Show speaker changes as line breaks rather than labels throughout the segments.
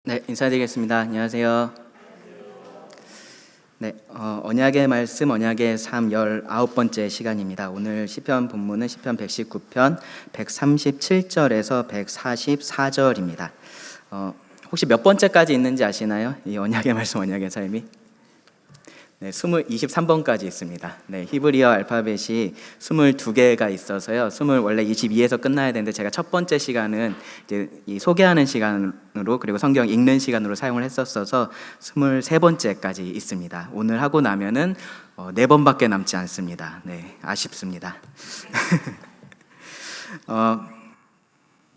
네, 인사드리겠습니다. 안녕하세요. 네, 언약의 말씀, 언약의 삶 19번째 시간입니다. 오늘 시편 본문은 시편 119편 137절에서 144절입니다. 혹시 몇 번째까지 있는지 아시나요? 이 언약의 말씀, 언약의 삶이? 네, 23번까지 있습니다. 네, 히브리어 알파벳이 22개가 있어서요. 원래 22에서 끝나야 되는데 제가 첫 번째 시간은 이제 이 소개하는 시간으로 그리고 성경 읽는 시간으로 사용을 했었어서 23번째까지 있습니다. 오늘 하고 나면은 4번밖에 남지 않습니다. 네, 아쉽습니다.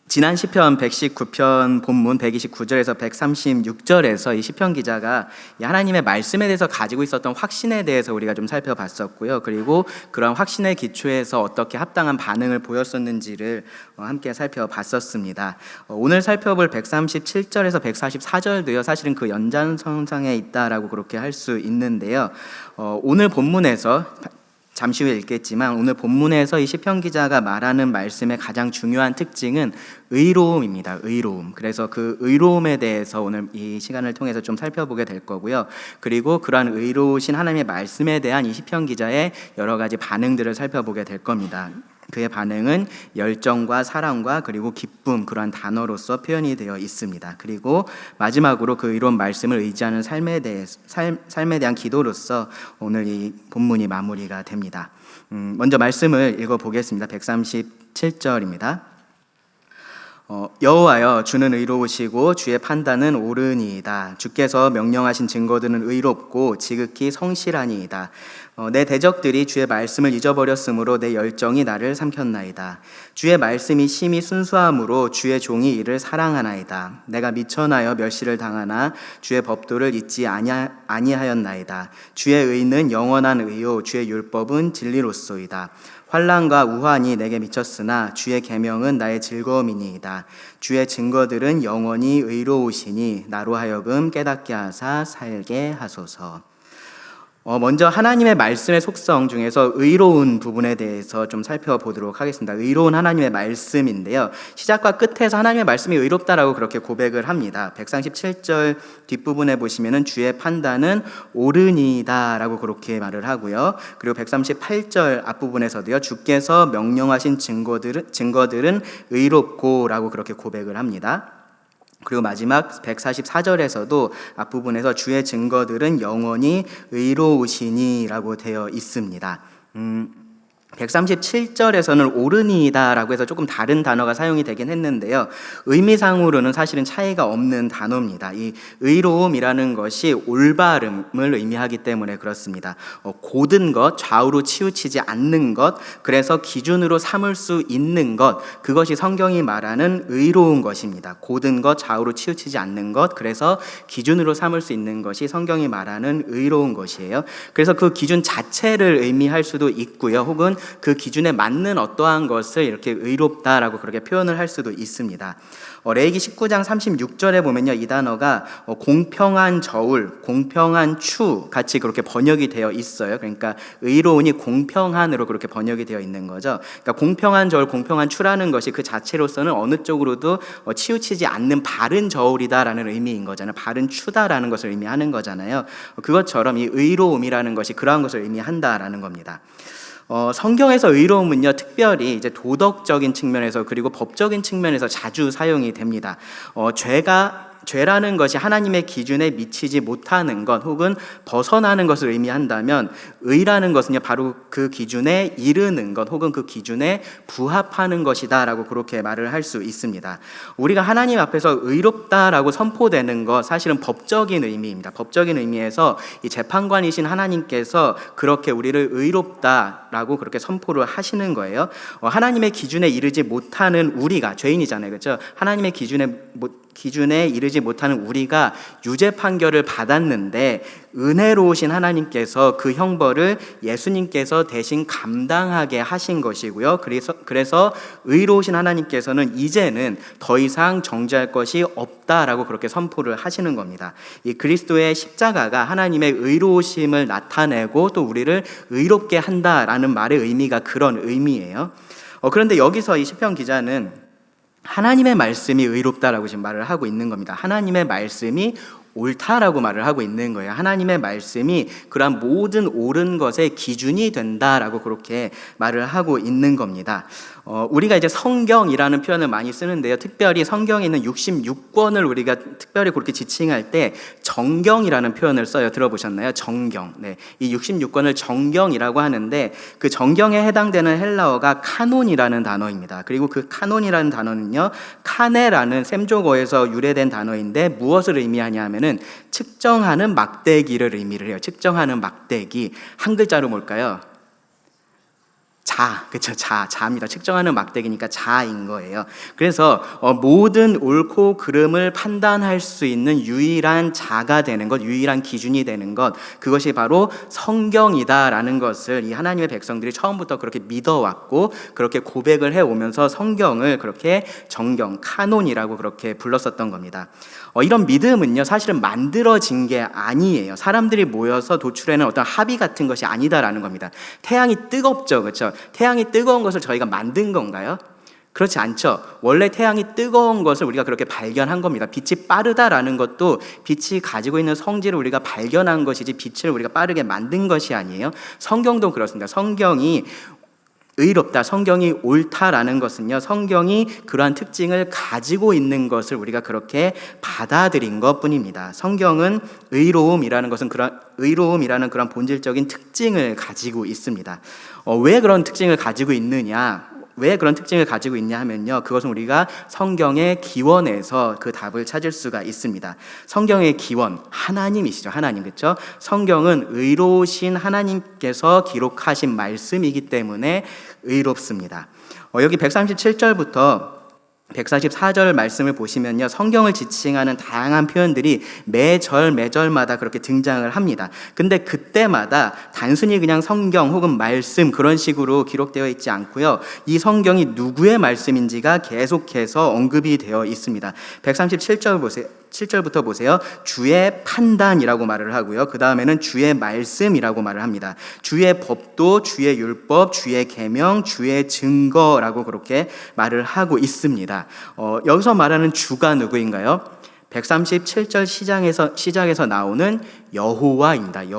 지난 시편 119편 본문 129절에서 136절에서 이 시편 기자가 하나님의 말씀에 대해서 가지고 있었던 확신에 대해서 우리가 좀 살펴봤었고요. 그리고 그런 확신의 기초에서 어떻게 합당한 반응을 보였었는지를 함께 살펴봤었습니다. 오늘 살펴볼 137절에서 144절도요. 사실은 그 연장선상에 있다라고 그렇게 할 수 있는데요. 오늘 본문에서 잠시 후에 읽겠지만 오늘 본문에서 이 시편 기자가 말하는 말씀의 가장 중요한 특징은 의로움입니다. 의로움. 그래서 그 의로움에 대해서 오늘 이 시간을 통해서 좀 살펴보게 될 거고요. 그리고 그러한 의로우신 하나님의 말씀에 대한 이 시편 기자의 여러 가지 반응들을 살펴보게 될 겁니다. 그의 반응은 열정과 사랑과 그리고 기쁨, 그러한 단어로서 표현이 되어 있습니다. 그리고 마지막으로 그 의로운 말씀을 의지하는 삶에 대한 기도로서 오늘 이 본문이 마무리가 됩니다. 먼저 말씀을 읽어보겠습니다. 137절입니다. 여호와여, 주는 의로우시고 주의 판단은 옳으니이다. 주께서 명령하신 증거들은 의롭고 지극히 성실하니이다. 내 대적들이 주의 말씀을 잊어버렸으므로 내 열정이 나를 삼켰나이다. 주의 말씀이 심히 순수함으로 주의 종이 이를 사랑하나이다. 내가 미천하여 멸시를 당하나 주의 법도를 잊지 아니하였나이다. 주의 의는 영원한 의요 주의 율법은 진리로소이다. 환난과 우환이 내게 미쳤으나 주의 계명은 나의 즐거움이니이다. 주의 증거들은 영원히 의로우시니 나로 하여금 깨닫게 하사 살게 하소서. 먼저 하나님의 말씀의 속성 중에서 의로운 부분에 대해서 좀 살펴보도록 하겠습니다. 의로운 하나님의 말씀인데요, 시작과 끝에서 하나님의 말씀이 의롭다라고 그렇게 고백을 합니다. 137절 뒷부분에 보시면은 주의 판단은 옳으니이다 라고 그렇게 말을 하고요. 그리고 138절 앞부분에서도요, 주께서 명령하신 증거들은 의롭고 라고 그렇게 고백을 합니다. 그리고 마지막 144절에서도 앞부분에서 주의 증거들은 영원히 의로우시니 라고 되어 있습니다. 137절에서는 옳으니이다 라고 해서 조금 다른 단어가 사용이 되긴 했는데요, 의미상으로는 사실은 차이가 없는 단어입니다. 이 의로움이라는 것이 올바름을 의미하기 때문에 그렇습니다. 고든 것, 좌우로 치우치지 않는 것, 그래서 기준으로 삼을 수 있는 것, 그것이 성경이 말하는 의로운 것입니다. 고든 것, 좌우로 치우치지 않는 것, 그래서 기준으로 삼을 수 있는 것이 성경이 말하는 의로운 것이에요. 그래서 그 기준 자체를 의미할 수도 있고요, 혹은 그 기준에 맞는 어떠한 것을 이렇게 의롭다라고 그렇게 표현을 할 수도 있습니다. 레위기 19장 36절에 보면요, 이 단어가 공평한 저울, 공평한 추 같이 그렇게 번역이 되어 있어요. 그러니까 의로우니 공평한으로 그렇게 번역이 되어 있는 거죠. 그러니까 공평한 저울, 공평한 추라는 것이 그 자체로서는 어느 쪽으로도 치우치지 않는 바른 저울이다라는 의미인 거잖아요. 바른 추다라는 것을 의미하는 거잖아요. 그것처럼 이 의로움이라는 것이 그러한 것을 의미한다라는 겁니다. 성경에서 의로움은요, 특별히 이제 도덕적인 측면에서 그리고 법적인 측면에서 자주 사용이 됩니다. 죄라는 것이 하나님의 기준에 미치지 못하는 것 혹은 벗어나는 것을 의미한다면, 의라는 것은요, 바로 그 기준에 이르는 것 혹은 그 기준에 부합하는 것이다 라고 그렇게 말을 할 수 있습니다. 우리가 하나님 앞에서 의롭다라고 선포되는 것, 사실은 법적인 의미입니다. 법적인 의미에서 이 재판관이신 하나님께서 그렇게 우리를 의롭다라고 그렇게 선포를 하시는 거예요. 하나님의 기준에 이르지 못하는 우리가 죄인이잖아요, 그렇죠? 하나님의 기준에 이르지 못하는 우리가 유죄 판결을 받았는데 은혜로우신 하나님께서 그 형벌을 예수님께서 대신 감당하게 하신 것이고요. 그래서 의로우신 하나님께서는 이제는 더 이상 정죄할 것이 없다라고 그렇게 선포를 하시는 겁니다. 이 그리스도의 십자가가 하나님의 의로우심을 나타내고 또 우리를 의롭게 한다라는 말의 의미가 그런 의미예요. 그런데 여기서 이 시편 기자는 하나님의 말씀이 의롭다라고 지금 말을 하고 있는 겁니다. 하나님의 말씀이 옳다라고 말을 하고 있는 거예요. 하나님의 말씀이 그러한 모든 옳은 것의 기준이 된다라고 그렇게 말을 하고 있는 겁니다. 우리가 이제 성경이라는 표현을 많이 쓰는데요. 특별히 성경에 있는 66권을 우리가 특별히 그렇게 지칭할 때 정경이라는 표현을 써요. 들어보셨나요? 정경. 네. 이 66권을 정경이라고 하는데 그 정경에 해당되는 헬라어가 카논이라는 단어입니다. 그리고 그 카논이라는 단어는요, 카네라는 셈조어에서 유래된 단어인데 무엇을 의미하냐 하면은 측정하는 막대기를 의미를 해요. 측정하는 막대기. 한 글자로 뭘까요? 그렇죠. 자입니다. 측정하는 막대기니까 자인 거예요. 그래서 모든 옳고 그름을 판단할 수 있는 유일한 자가 되는 것, 유일한 기준이 되는 것, 그것이 바로 성경이다라는 것을 이 하나님의 백성들이 처음부터 그렇게 믿어왔고 그렇게 고백을 해오면서 성경을 그렇게 정경, 카논이라고 그렇게 불렀었던 겁니다. 이런 믿음은요, 사실은 만들어진 게 아니에요. 사람들이 모여서 도출해낸 어떤 합의 같은 것이 아니다라는 겁니다. 태양이 뜨겁죠, 그렇죠? 태양이 뜨거운 것을 저희가 만든 건가요? 그렇지 않죠. 원래 태양이 뜨거운 것을 우리가 그렇게 발견한 겁니다. 빛이 빠르다라는 것도 빛이 가지고 있는 성질을 우리가 발견한 것이지 빛을 우리가 빠르게 만든 것이 아니에요. 성경도 그렇습니다. 성경이 의롭다, 성경이 옳다라는 것은요, 성경이 그러한 특징을 가지고 있는 것을 우리가 그렇게 받아들인 것뿐입니다. 성경은 의로움이라는 그런 본질적인 특징을 가지고 있습니다. 왜 그런 특징을 가지고 있느냐? 왜 그런 특징을 가지고 있냐 하면요, 그것은 우리가 성경의 기원에서 그 답을 찾을 수가 있습니다. 성경의 기원, 하나님이시죠. 하나님, 그렇죠? 성경은 의로우신 하나님께서 기록하신 말씀이기 때문에 의롭습니다. 여기 137절부터 144절 말씀을 보시면요, 성경을 지칭하는 다양한 표현들이 매절마다 그렇게 등장을 합니다. 근데 그때마다 단순히 그냥 성경 혹은 말씀 그런 식으로 기록되어 있지 않고요, 이 성경이 누구의 말씀인지가 계속해서 언급이 되어 있습니다. 137절 보세요. 7절부터 보세요. 주의 판단이라고 말을 하고요, 그 다음에는 주의 말씀이라고 말을 합니다. 주의 법도, 주의 율법, 주의 계명, 주의 증거라고 그렇게 말을 하고 있습니다. 여기서 말하는 주가 누구인가요? 137절 시작에서 나오는 여호와입니다.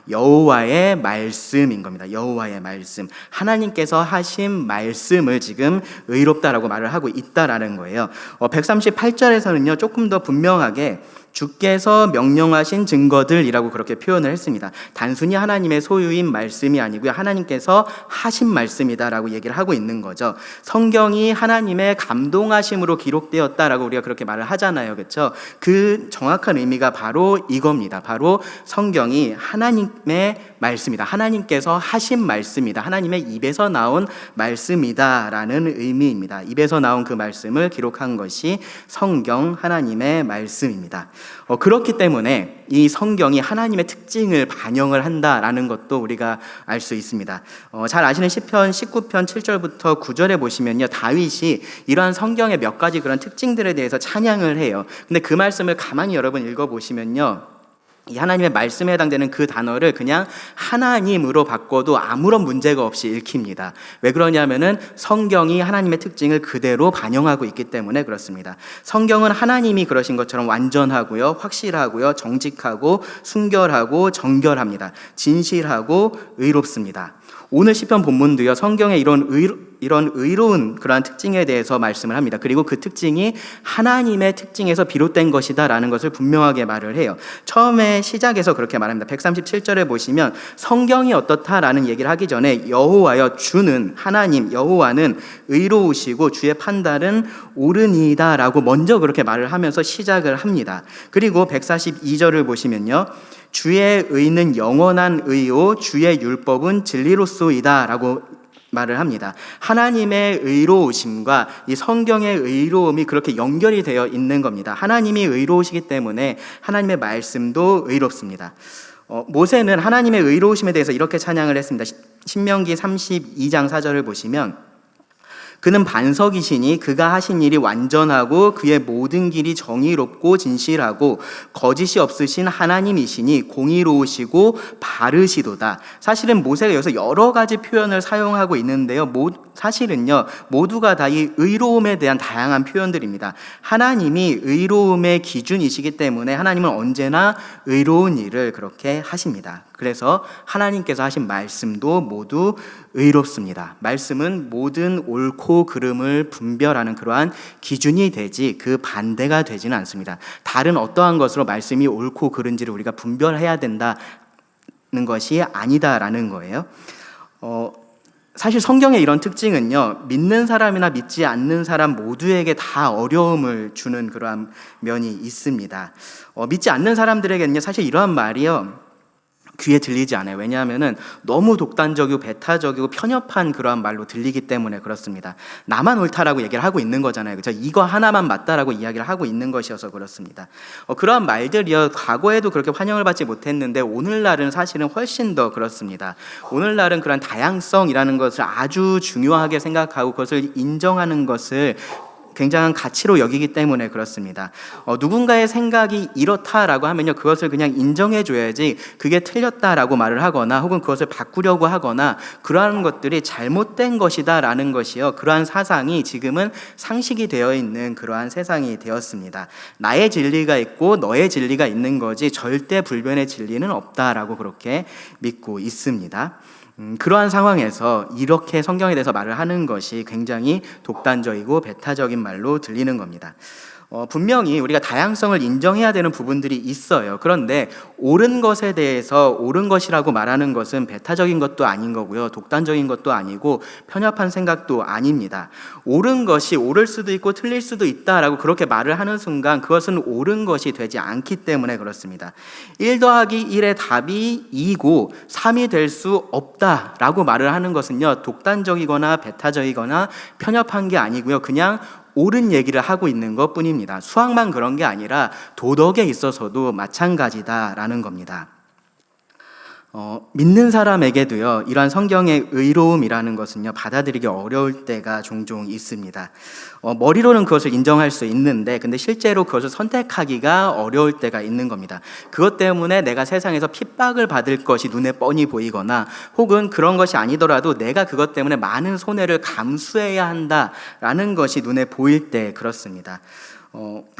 여호와의 말씀인 겁니다. 여호와의 말씀, 하나님께서 하신 말씀을 지금 의롭다라고 말을 하고 있다라는 거예요. 138절에서는요, 조금 더 분명하게 주께서 명령하신 증거들이라고 그렇게 표현을 했습니다. 단순히 하나님의 소유인 말씀이 아니고요, 하나님께서 하신 말씀이다라고 얘기를 하고 있는 거죠. 성경이 하나님의 감동하심으로 기록되었다라고 우리가 그렇게 말을 하잖아요, 그렇죠? 그 정확한 의미가 바로 이겁니다. 바로 성경이 하나님의 말씀이다, 하나님께서 하신 말씀이다, 하나님의 입에서 나온 말씀이다라는 의미입니다. 입에서 나온 그 말씀을 기록한 것이 성경, 하나님의 말씀입니다. 그렇기 때문에 이 성경이 하나님의 특징을 반영을 한다라는 것도 우리가 알 수 있습니다. 잘 아시는 시편 19편 7절부터 9절에 보시면요, 다윗이 이러한 성경의 몇 가지 그런 특징들에 대해서 찬양을 해요. 근데 그 말씀을 가만히 여러분 읽어보시면요, 이 하나님의 말씀에 해당되는 그 단어를 그냥 하나님으로 바꿔도 아무런 문제가 없이 읽힙니다. 왜 그러냐면은 성경이 하나님의 특징을 그대로 반영하고 있기 때문에 그렇습니다. 성경은 하나님이 그러신 것처럼 완전하고요, 확실하고요, 정직하고 순결하고 정결합니다. 진실하고 의롭습니다. 오늘 시편 본문도요, 성경에 이런 의로운 그러한 특징에 대해서 말씀을 합니다. 그리고 그 특징이 하나님의 특징에서 비롯된 것이다라는 것을 분명하게 말을 해요. 처음에 시작에서 그렇게 말합니다. 137절에 보시면 성경이 어떻다라는 얘기를 하기 전에 여호와여, 주는 하나님 여호와는 의로우시고 주의 판단은 옳으니이다라고 먼저 그렇게 말을 하면서 시작을 합니다. 그리고 142절을 보시면요, 주의 의는 영원한 의요 주의 율법은 진리로소이다 라고 말을 합니다. 하나님의 의로우심과 이 성경의 의로움이 그렇게 연결이 되어 있는 겁니다. 하나님이 의로우시기 때문에 하나님의 말씀도 의롭습니다. 모세는 하나님의 의로우심에 대해서 이렇게 찬양을 했습니다. 신명기 32장 4절을 보시면 그는 반석이시니 그가 하신 일이 완전하고 그의 모든 길이 정의롭고 진실하고 거짓이 없으신 하나님이시니 공의로우시고 바르시도다. 사실은 모세가 여기서 여러 가지 표현을 사용하고 있는데요. 사실은요, 모두가 다 이 의로움에 대한 다양한 표현들입니다. 하나님이 의로움의 기준이시기 때문에 하나님은 언제나 의로운 일을 그렇게 하십니다. 그래서 하나님께서 하신 말씀도 모두 의롭습니다. 말씀은 모든 옳고 그름을 분별하는 그러한 기준이 되지 그 반대가 되지는 않습니다. 다른 어떠한 것으로 말씀이 옳고 그른지를 우리가 분별해야 된다는 것이 아니다라는 거예요. 사실 성경의 이런 특징은요, 믿는 사람이나 믿지 않는 사람 모두에게 다 어려움을 주는 그러한 면이 있습니다. 믿지 않는 사람들에게는요, 사실 이러한 말이요, 귀에 들리지 않아요. 왜냐하면은 너무 독단적이고 배타적이고 편협한 그러한 말로 들리기 때문에 그렇습니다. 나만 옳다라고 얘기를 하고 있는 거잖아요. 그렇죠? 이거 하나만 맞다라고 이야기를 하고 있는 것이어서 그렇습니다. 그러한 말들이요, 과거에도 그렇게 환영을 받지 못했는데 오늘날은 사실은 훨씬 더 그렇습니다. 오늘날은 그런 다양성이라는 것을 아주 중요하게 생각하고 그것을 인정하는 것을 굉장한 가치로 여기기 때문에 그렇습니다. 누군가의 생각이 이렇다라고 하면요, 그것을 그냥 인정해 줘야지 그게 틀렸다라고 말을 하거나 혹은 그것을 바꾸려고 하거나 그러한 것들이 잘못된 것이다라는 것이요, 그러한 사상이 지금은 상식이 되어 있는 그러한 세상이 되었습니다. 나의 진리가 있고 너의 진리가 있는 거지 절대 불변의 진리는 없다라고 그렇게 믿고 있습니다. 그러한 상황에서 이렇게 성경에 대해서 말을 하는 것이 굉장히 독단적이고 배타적인 말로 들리는 겁니다. 분명히 우리가 다양성을 인정해야 되는 부분들이 있어요. 그런데 옳은 것에 대해서 옳은 것이라고 말하는 것은 배타적인 것도 아닌 거고요, 독단적인 것도 아니고 편협한 생각도 아닙니다. 옳은 것이 옳을 수도 있고 틀릴 수도 있다라고 그렇게 말을 하는 순간 그것은 옳은 것이 되지 않기 때문에 그렇습니다. 1 더하기 1의 답이 2고 3이 될 수 없다라고 말을 하는 것은요, 독단적이거나 배타적이거나 편협한 게 아니고요, 그냥 옳은 얘기를 하고 있는 것 뿐입니다. 수학만 그런 게 아니라 도덕에 있어서도 마찬가지다라는 겁니다. 믿는 사람에게도요, 이러한 성경의 의로움이라는 것은요, 받아들이기 어려울 때가 종종 있습니다. 머리로는 그것을 인정할 수 있는데 근데 실제로 그것을 선택하기가 어려울 때가 있는 겁니다. 그것 때문에 내가 세상에서 핍박을 받을 것이 눈에 뻔히 보이거나 혹은 그런 것이 아니더라도 내가 그것 때문에 많은 손해를 감수해야 한다라는 것이 눈에 보일 때 그렇습니다.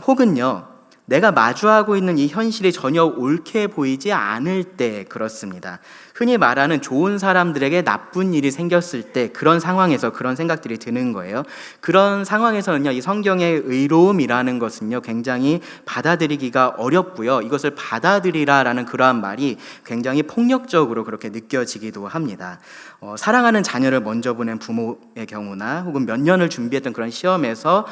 혹은요, 내가 마주하고 있는 이 현실이 전혀 옳게 보이지 않을 때 그렇습니다. 흔히 말하는 좋은 사람들에게 나쁜 일이 생겼을 때 그런 상황에서 그런 생각들이 드는 거예요. 그런 상황에서는요, 이 성경의 의로움이라는 것은요, 굉장히 받아들이기가 어렵고요, 이것을 받아들이라라는 그러한 말이 굉장히 폭력적으로 그렇게 느껴지기도 합니다. 사랑하는 자녀를 먼저 보낸 부모의 경우나 혹은 몇 년을 준비했던 그런 시험에서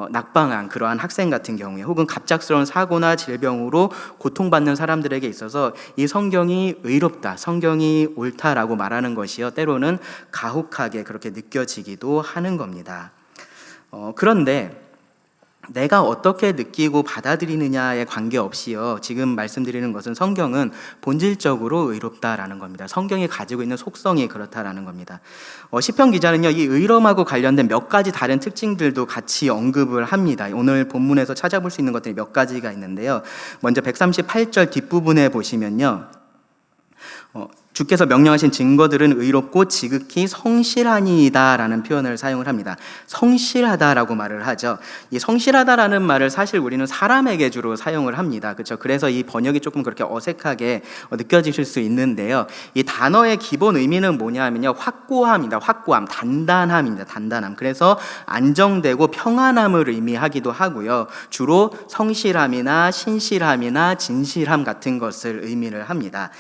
낙방한 그러한 학생 같은 경우에 혹은 갑작스러운 사고나 질병으로 고통받는 사람들에게 있어서 이 성경이 의롭다, 성경이 옳다라고 말하는 것이요, 때로는 가혹하게 그렇게 느껴지기도 하는 겁니다. 그런데 내가 어떻게 느끼고 받아들이느냐에 관계없이요, 지금 말씀드리는 것은 성경은 본질적으로 의롭다라는 겁니다. 성경이 가지고 있는 속성이 그렇다라는 겁니다. 시편 기자는요, 이 의로움하고 관련된 몇 가지 다른 특징들도 같이 언급을 합니다. 오늘 본문에서 찾아볼 수 있는 것들이 몇 가지가 있는데요. 먼저 138절 뒷부분에 보시면요, 주께서 명령하신 증거들은 의롭고 지극히 성실하니이다 라는 표현을 사용을 합니다. 성실하다라고 말을 하죠. 이 성실하다라는 말을 사실 우리는 사람에게 주로 사용을 합니다. 그렇죠? 그래서 이 번역이 조금 그렇게 어색하게 느껴지실 수 있는데요, 이 단어의 기본 의미는 뭐냐면요, 확고함입니다. 확고함, 단단함입니다. 단단함. 그래서 안정되고 평안함을 의미하기도 하고요, 주로 성실함이나 신실함이나 진실함 같은 것을 의미를 합니다.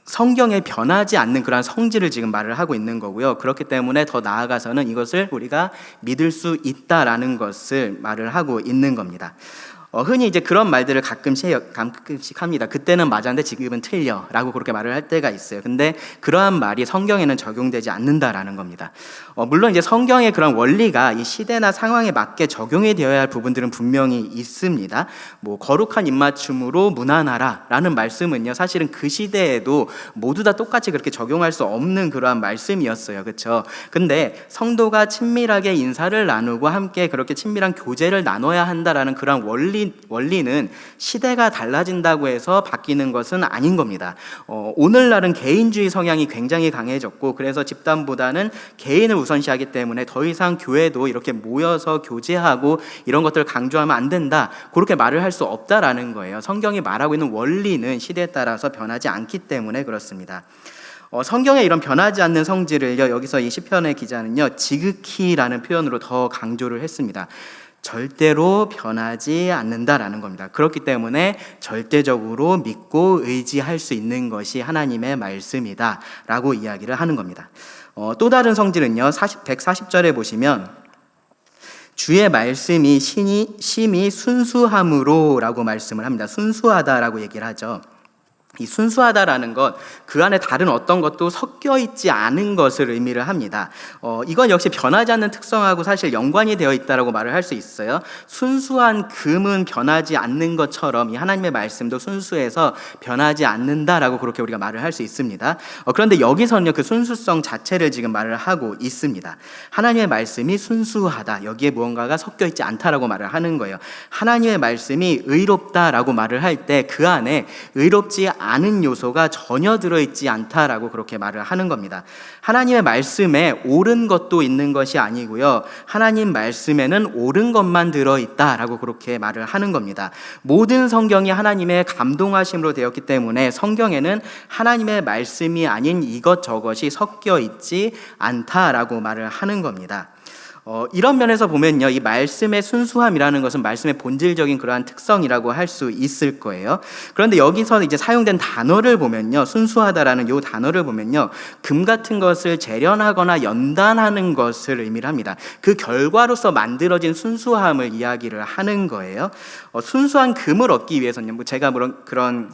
성경에 변하지 않는 그런 성질을 지금 말을 하고 있는 거고요. 그렇기 때문에 더 나아가서는 이것을 우리가 믿을 수 있다라는 것을 말을 하고 있는 겁니다. 흔히 이제 그런 말들을 가끔씩 합니다. 그때는 맞았는데 지금은 틀려라고 그렇게 말을 할 때가 있어요. 근데 그러한 말이 성경에는 적용되지 않는다라는 겁니다. 물론 이제 성경의 그런 원리가 이 시대나 상황에 맞게 적용이 되어야 할 부분들은 분명히 있습니다. 뭐 거룩한 입맞춤으로 문안하라라는 말씀은요, 사실은 그 시대에도 모두 다 똑같이 그렇게 적용할 수 없는 그러한 말씀이었어요. 그렇죠? 근데 성도가 친밀하게 인사를 나누고 함께 그렇게 친밀한 교제를 나눠야 한다라는 그런 원리는 시대가 달라진다고 해서 바뀌는 것은 아닌 겁니다. 오늘날은 개인주의 성향이 굉장히 강해졌고, 그래서 집단보다는 개인을 우선시하기 때문에 더 이상 교회도 이렇게 모여서 교제하고 이런 것들을 강조하면 안 된다, 그렇게 말을 할 수 없다라는 거예요. 성경이 말하고 있는 원리는 시대에 따라서 변하지 않기 때문에 그렇습니다. 성경에 이런 변하지 않는 성질을요, 여기서 이 시편의 기자는요, 지극히라는 표현으로 더 강조를 했습니다. 절대로 변하지 않는다라는 겁니다. 그렇기 때문에 절대적으로 믿고 의지할 수 있는 것이 하나님의 말씀이다 라고 이야기를 하는 겁니다. 또 다른 성질은요, 140절에 보시면 주의 말씀이 심히 순수함으로 라고 말씀을 합니다. 순수하다라고 얘기를 하죠. 이 순수하다라는 것, 그 안에 다른 어떤 것도 섞여 있지 않은 것을 의미를 합니다. 이건 역시 변하지 않는 특성하고 사실 연관이 되어 있다라고 말을 할 수 있어요. 순수한 금은 변하지 않는 것처럼 이 하나님의 말씀도 순수해서 변하지 않는다라고 그렇게 우리가 말을 할 수 있습니다. 그런데 여기서는요, 그 순수성 자체를 지금 말을 하고 있습니다. 하나님의 말씀이 순수하다, 여기에 무언가가 섞여 있지 않다라고 말을 하는 거예요. 하나님의 말씀이 의롭다라고 말을 할 때 그 안에 의롭지 않은 요소가 전혀 들어있지 않다라고 그렇게 말을 하는 겁니다. 하나님의 말씀에 옳은 것도 있는 것이 아니고요, 하나님 말씀에는 옳은 것만 들어있다라고 그렇게 말을 하는 겁니다. 모든 성경이 하나님의 감동하심으로 되었기 때문에 성경에는 하나님의 말씀이 아닌 이것저것이 섞여 있지 않다라고 말을 하는 겁니다. 이런 면에서 보면요, 이 말씀의 순수함이라는 것은 말씀의 본질적인 그러한 특성이라고 할 수 있을 거예요. 그런데 여기서 이제 사용된 단어를 보면요, 순수하다라는 이 단어를 보면요, 금 같은 것을 재련하거나 연단하는 것을 의미를 합니다. 그 결과로서 만들어진 순수함을 이야기를 하는 거예요. 순수한 금을 얻기 위해서는 제가 그런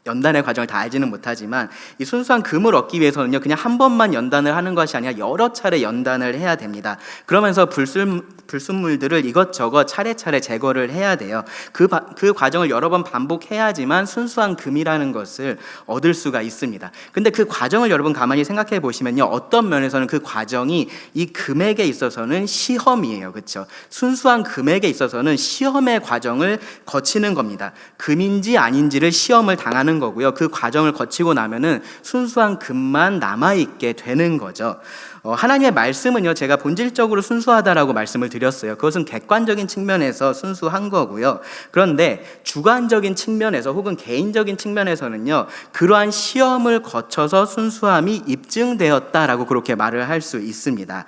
연단의 과정을 다 알지는 못하지만 이 순수한 금을 얻기 위해서는요, 그냥 한 번만 연단을 하는 것이 아니라 여러 차례 연단을 해야 됩니다. 그러면서 불순물들을 이것저것 차례차례 제거를 해야 돼요. 그 과정을 여러 번 반복해야지만 순수한 금이라는 것을 얻을 수가 있습니다. 근데 그 과정을 여러분 가만히 생각해 보시면요, 어떤 면에서는 그 과정이 이 금에게 있어서는 시험이에요. 그렇죠? 순수한 금에게 있어서는 시험의 과정을 거치는 겁니다. 금인지 아닌지를 시험을 당하는 거고요, 그 과정을 거치고 나면은 순수한 금만 남아있게 되는 거죠. 하나님의 말씀은요, 제가 본질적으로 순수하다라고 말씀을 드렸어요. 그것은 객관적인 측면에서 순수한 거고요. 그런데 주관적인 측면에서 혹은 개인적인 측면에서는요, 그러한 시험을 거쳐서 순수함이 입증되었다라고 그렇게 말을 할 수 있습니다.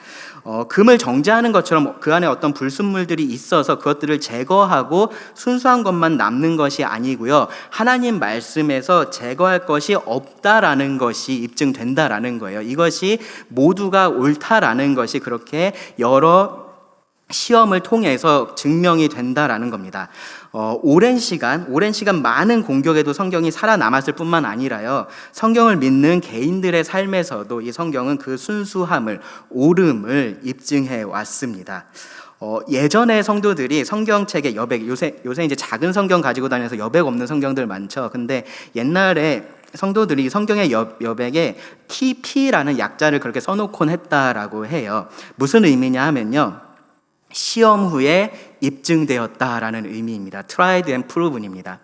금을 정제하는 것처럼 그 안에 어떤 불순물들이 있어서 그것들을 제거하고 순수한 것만 남는 것이 아니고요, 하나님 말씀에서 제거할 것이 없다라는 것이 입증된다라는 거예요. 이것이 모두가 옳다라는 것이 그렇게 여러 시험을 통해서 증명이 된다라는 겁니다. 오랜 시간 많은 공격에도 성경이 살아남았을 뿐만 아니라요, 성경을 믿는 개인들의 삶에서도 이 성경은 그 순수함을, 옳음을 입증해 왔습니다. 예전에 성도들이 성경책에 여백, 요새 이제 작은 성경 가지고 다녀서 여백 없는 성경들 많죠. 근데 옛날에 성도들이 성경의 여백에 TP라는 약자를 그렇게 써놓곤 했다라고 해요. 무슨 의미냐 하면요, 시험 후에 입증되었다라는 의미입니다. Tried and proven입니다.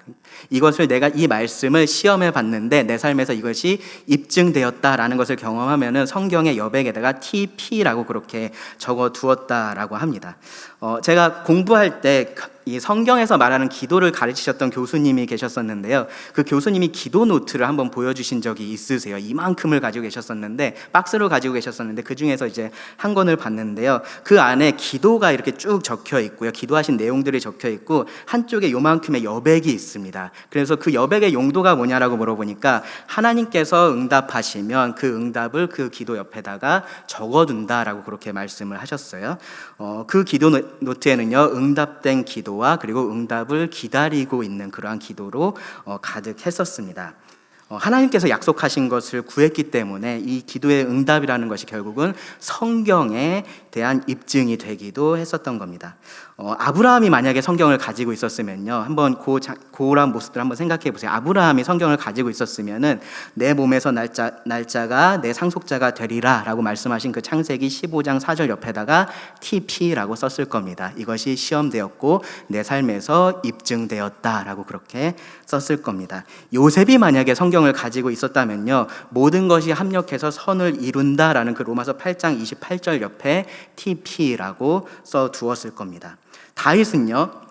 이것을 내가 이 말씀을 시험해 봤는데 내 삶에서 이것이 입증되었다라는 것을 경험하면은 성경의 여백에다가 TP라고 그렇게 적어 두었다라고 합니다. 제가 공부할 때 이 성경에서 말하는 기도를 가르치셨던 교수님이 계셨었는데요, 그 교수님이 기도 노트를 한번 보여주신 적이 있으세요. 이만큼을 가지고 계셨었는데, 박스로 가지고 계셨었는데, 그 중에서 이제 한 권을 봤는데요, 그 안에 기도가 이렇게 쭉 적혀 있고요, 기도하신 내용들이 적혀 있고, 한쪽에 요만큼의 여백이 있습니다. 그래서 그 여백의 용도가 뭐냐라고 물어보니까 하나님께서 응답하시면 그 응답을 그 기도 옆에다가 적어둔다라고 그렇게 말씀을 하셨어요. 그 기도 노트에는요, 응답된 기도, 기도와 그리고 응답을 기다리고 있는 그러한 기도로 가득했었습니다. 하나님께서 약속하신 것을 구했기 때문에 이 기도의 응답이라는 것이 결국은 성경에 대한 입증이 되기도 했었던 겁니다. 아브라함이 만약에 성경을 가지고 있었으면요, 한번 고울한 모습들 한번 생각해 보세요. 아브라함이 성경을 가지고 있었으면은 내 몸에서 날짜가 내 상속자가 되리라라고 말씀하신 그 창세기 15장 4절 옆에다가 TP라고 썼을 겁니다. 이것이 시험되었고 내 삶에서 입증되었다라고 그렇게 썼을 겁니다. 요셉이 만약에 성경을 가지고 있었다면요, 모든 것이 합력해서 선을 이룬다라는 그 로마서 8장 28절 옆에 TP라고 써 두었을 겁니다. 다윗은요,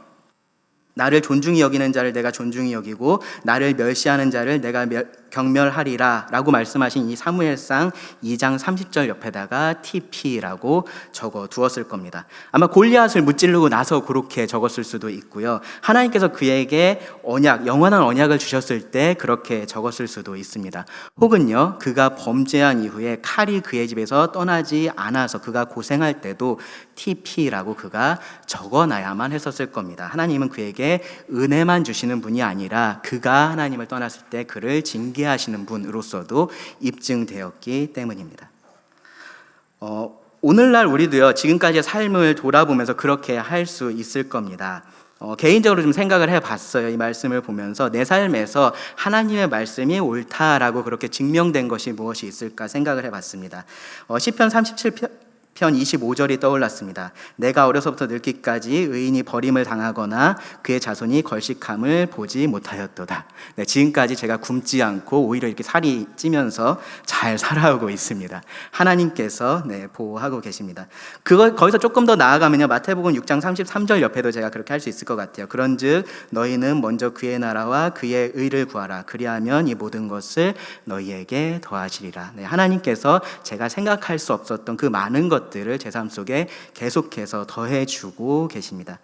나를 존중히 여기는 자를 내가 존중히 여기고 나를 멸시하는 자를 내가 경멸하리라 라고 말씀하신 이 사무엘상 2장 30절 옆에다가 TP라고 적어 두었을 겁니다. 아마 골리앗을 무찌르고 나서 그렇게 적었을 수도 있고요, 하나님께서 그에게 영원한 언약을 주셨을 때 그렇게 적었을 수도 있습니다. 혹은요, 그가 범죄한 이후에 칼이 그의 집에서 떠나지 않아서 그가 고생할 때도 TP라고 그가 적어놔야만 했었을 겁니다. 하나님은 그에게 은혜만 주시는 분이 아니라 그가 하나님을 떠났을 때 그를 징계하시는 분으로서도 입증되었기 때문입니다. 오늘날 우리도요, 지금까지의 삶을 돌아보면서 그렇게 할 수 있을 겁니다. 개인적으로 좀 생각을 해봤어요. 이 말씀을 보면서 내 삶에서 하나님의 말씀이 옳다라고 그렇게 증명된 것이 무엇이 있을까 생각을 해봤습니다. 시편 37편 25절이 떠올랐습니다. 내가 어려서부터 늙기까지 의인이 버림을 당하거나 그의 자손이 걸식함을 보지 못하였도다. 네, 지금까지 제가 굶지 않고 오히려 이렇게 살이 찌면서 잘 살아오고 있습니다. 하나님께서 보호하고 계십니다. 거기서 조금 더 나아가면요, 마태복음 6장 33절 옆에도 제가 그렇게 할 수 있을 것 같아요. 그런즉 너희는 먼저 그의 나라와 그의 의를 구하라. 그리하면 이 모든 것을 너희에게 더하시리라. 네, 하나님께서 제가 생각할 수 없었던 그 많은 것들을 제 삶 속에 계속해서 더해주고 계십니다.